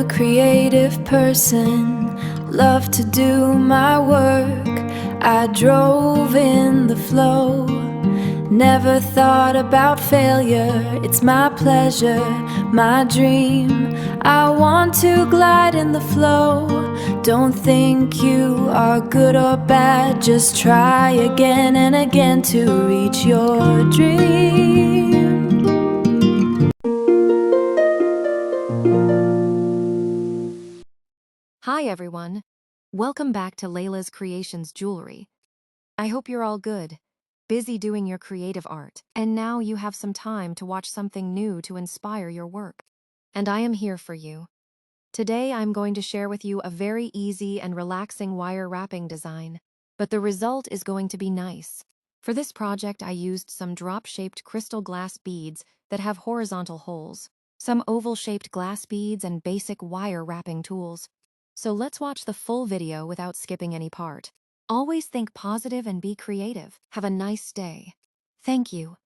creative person, love to do my work. I drove in the flow, never thought about failure. It's my pleasure, my dream. I want to glide in the flow. Don't think you are good or bad, just try again and again to reach your dream. Hi everyone, welcome back to Laila's Creations Jewelry. I hope you're all good, busy doing your creative art, and now you have some time to watch something new to inspire your work. And I am here for you. Today I'm going to share with you a very easy and relaxing wire wrapping design, but the result is going to be nice. For this project I used some drop-shaped crystal glass beads that have horizontal holes, some oval-shaped glass beads and basic wire wrapping tools. So let's watch the full video without skipping any part. Always think positive and be creative. Have a nice day. Thank you.